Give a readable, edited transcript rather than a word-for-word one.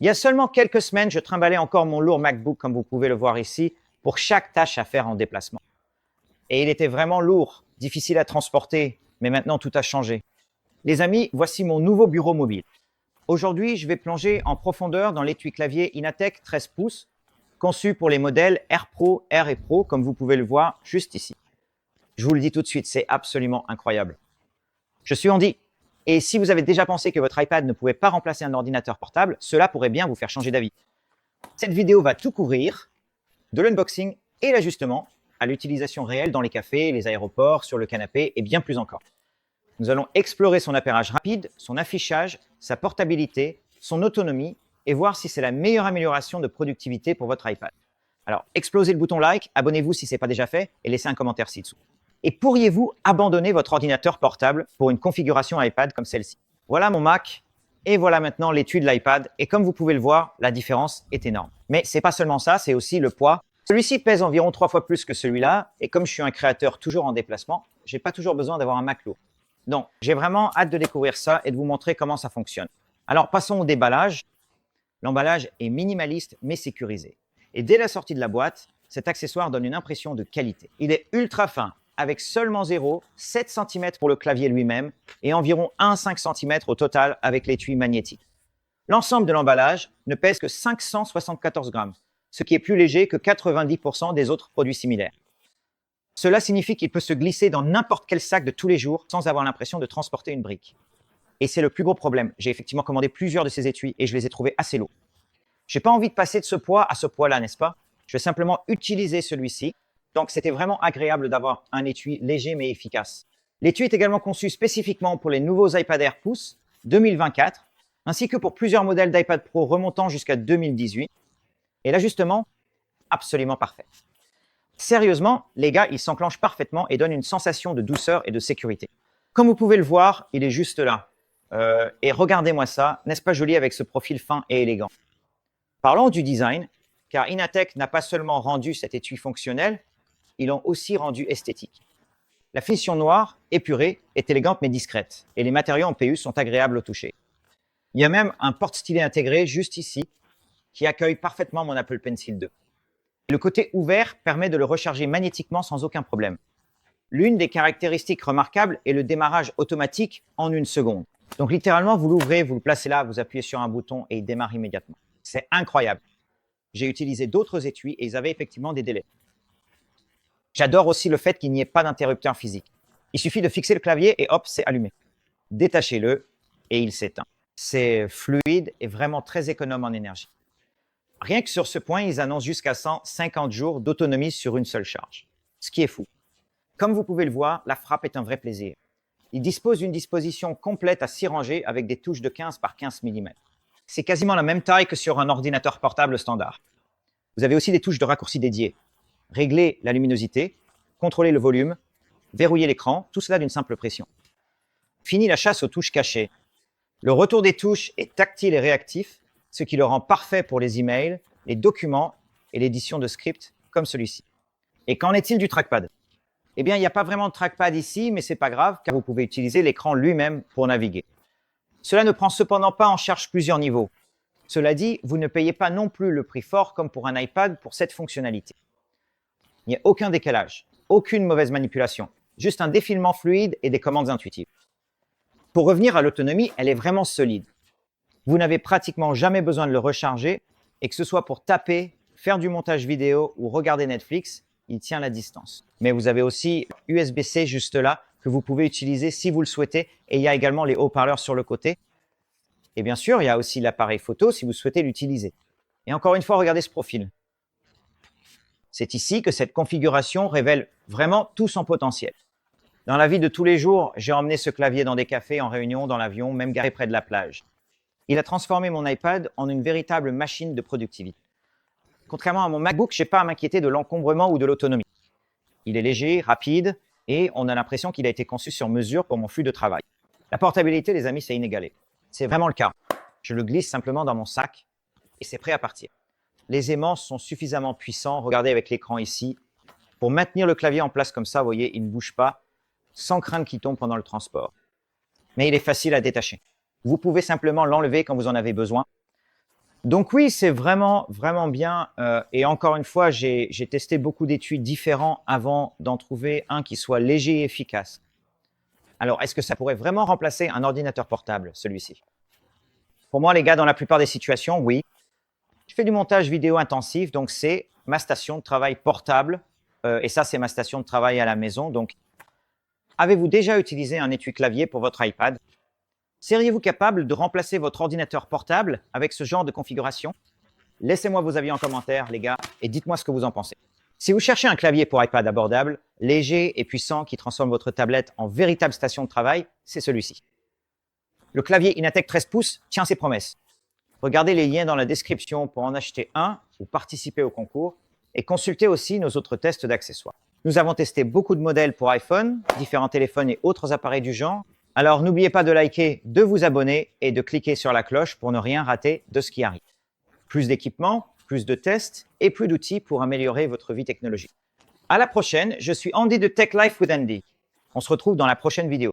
Il y a seulement quelques semaines, je trimballais encore mon lourd MacBook, comme vous pouvez le voir ici, pour chaque tâche à faire en déplacement. Et il était vraiment lourd, difficile à transporter, mais maintenant tout a changé. Les amis, voici mon nouveau bureau mobile. Aujourd'hui, je vais plonger en profondeur dans l'étui clavier Inatech 13 pouces, conçu pour les modèles Air Pro, Air et Pro, comme vous pouvez le voir juste ici. Je vous le dis tout de suite, c'est absolument incroyable. Je suis Andy, et si vous avez déjà pensé que votre iPad ne pouvait pas remplacer un ordinateur portable, cela pourrait bien vous faire changer d'avis. Cette vidéo va tout couvrir, de l'unboxing et l'ajustement à l'utilisation réelle dans les cafés, les aéroports, sur le canapé et bien plus encore. Nous allons explorer son appairage rapide, son affichage, sa portabilité, son autonomie et voir si c'est la meilleure amélioration de productivité pour votre iPad. Alors, explosez le bouton like, abonnez-vous si ce n'est pas déjà fait et laissez un commentaire ci-dessous. Et pourriez-vous abandonner votre ordinateur portable pour une configuration iPad comme celle-ci? Voilà mon Mac et voilà maintenant l'étui de l'iPad. Et comme vous pouvez le voir, la différence est énorme. Mais ce n'est pas seulement ça, c'est aussi le poids. Celui-ci pèse environ 3 fois plus que celui-là. Et comme je suis un créateur toujours en déplacement, je n'ai pas toujours besoin d'avoir un Mac lourd. Donc, j'ai vraiment hâte de découvrir ça et de vous montrer comment ça fonctionne. Alors, passons au déballage. L'emballage est minimaliste mais sécurisé. Et dès la sortie de la boîte, cet accessoire donne une impression de qualité. Il est ultra fin, avec seulement 0,7 cm pour le clavier lui-même et environ 1,5 cm au total avec l'étui magnétique. L'ensemble de l'emballage ne pèse que 574 grammes, ce qui est plus léger que 90% des autres produits similaires. Cela signifie qu'il peut se glisser dans n'importe quel sac de tous les jours sans avoir l'impression de transporter une brique. Et c'est le plus gros problème. J'ai effectivement commandé plusieurs de ces étuis et je les ai trouvés assez lourds. Je n'ai pas envie de passer de ce poids à ce poids-là, n'est-ce pas? Je vais simplement utiliser celui-ci. Donc, c'était vraiment agréable d'avoir un étui léger mais efficace. L'étui est également conçu spécifiquement pour les nouveaux iPad Air pouces 2024, ainsi que pour plusieurs modèles d'iPad Pro remontant jusqu'à 2018. Et l'ajustement, absolument parfait. Sérieusement, les gars, il s'enclenche parfaitement et donne une sensation de douceur et de sécurité. Comme vous pouvez le voir, il est juste là. Et regardez-moi ça, n'est-ce pas joli avec ce profil fin et élégant? Parlons du design, car Inatech n'a pas seulement rendu cet étui fonctionnel, ils l'ont aussi rendu esthétique. La finition noire, épurée, est élégante mais discrète, et les matériaux en PU sont agréables au toucher. Il y a même un porte-stylet intégré juste ici, qui accueille parfaitement mon Apple Pencil 2. Le côté ouvert permet de le recharger magnétiquement sans aucun problème. L'une des caractéristiques remarquables est le démarrage automatique en 1 seconde. Donc littéralement, vous l'ouvrez, vous le placez là, vous appuyez sur un bouton et il démarre immédiatement. C'est incroyable. J'ai utilisé d'autres étuis et ils avaient effectivement des délais. J'adore aussi le fait qu'il n'y ait pas d'interrupteur physique. Il suffit de fixer le clavier et hop, c'est allumé. Détachez-le et il s'éteint. C'est fluide et vraiment très économe en énergie. Rien que sur ce point, ils annoncent jusqu'à 150 jours d'autonomie sur une seule charge, ce qui est fou. Comme vous pouvez le voir, la frappe est un vrai plaisir. Il dispose d'une disposition complète à 6 rangées avec des touches de 15 par 15 mm. C'est quasiment la même taille que sur un ordinateur portable standard. Vous avez aussi des touches de raccourci dédiées. Régler la luminosité, contrôler le volume, verrouiller l'écran, tout cela d'une simple pression. Fini la chasse aux touches cachées. Le retour des touches est tactile et réactif, ce qui le rend parfait pour les emails, les documents et l'édition de scripts comme celui-ci. Et qu'en est-il du trackpad? Eh bien, il n'y a pas vraiment de trackpad ici, mais ce n'est pas grave, car vous pouvez utiliser l'écran lui-même pour naviguer. Cela ne prend cependant pas en charge plusieurs niveaux. Cela dit, vous ne payez pas non plus le prix fort comme pour un iPad pour cette fonctionnalité. Il n'y a aucun décalage, aucune mauvaise manipulation, juste un défilement fluide et des commandes intuitives. Pour revenir à l'autonomie, elle est vraiment solide. Vous n'avez pratiquement jamais besoin de le recharger et que ce soit pour taper, faire du montage vidéo ou regarder Netflix, il tient la distance. Mais vous avez aussi USB-C juste là que vous pouvez utiliser si vous le souhaitez et il y a également les haut-parleurs sur le côté. Et bien sûr, il y a aussi l'appareil photo si vous souhaitez l'utiliser. Et encore une fois, regardez ce profil. C'est ici que cette configuration révèle vraiment tout son potentiel. Dans la vie de tous les jours, j'ai emmené ce clavier dans des cafés, en réunion, dans l'avion, même garé près de la plage. Il a transformé mon iPad en une véritable machine de productivité. Contrairement à mon MacBook, je n'ai pas à m'inquiéter de l'encombrement ou de l'autonomie. Il est léger, rapide et on a l'impression qu'il a été conçu sur mesure pour mon flux de travail. La portabilité, les amis, c'est inégalé. C'est vraiment le cas. Je le glisse simplement dans mon sac et c'est prêt à partir. Les aimants sont suffisamment puissants, regardez avec l'écran ici, pour maintenir le clavier en place comme ça, vous voyez, il ne bouge pas, sans crainte qu'il tombe pendant le transport. Mais il est facile à détacher. Vous pouvez simplement l'enlever quand vous en avez besoin. Donc oui, c'est vraiment, vraiment bien. Et encore une fois, j'ai testé beaucoup d'étuis différents avant d'en trouver un qui soit léger et efficace. Alors, est-ce que ça pourrait vraiment remplacer un ordinateur portable, celui-ci? Pour moi, les gars, dans la plupart des situations, oui. Je fais du montage vidéo intensif, donc c'est ma station de travail portable. Et ça, c'est ma station de travail à la maison. Donc, avez-vous déjà utilisé un étui clavier pour votre iPad? Seriez-vous capable de remplacer votre ordinateur portable avec ce genre de configuration? Laissez-moi vos avis en commentaire, les gars, et dites-moi ce que vous en pensez. Si vous cherchez un clavier pour iPad abordable, léger et puissant qui transforme votre tablette en véritable station de travail, c'est celui-ci. Le clavier Inatec 13 pouces tient ses promesses. Regardez les liens dans la description pour en acheter un ou participer au concours et consultez aussi nos autres tests d'accessoires. Nous avons testé beaucoup de modèles pour iPhone, différents téléphones et autres appareils du genre. Alors n'oubliez pas de liker, de vous abonner et de cliquer sur la cloche pour ne rien rater de ce qui arrive. Plus d'équipements, plus de tests et plus d'outils pour améliorer votre vie technologique. À la prochaine, je suis Andy de Tech Life with Andy. On se retrouve dans la prochaine vidéo.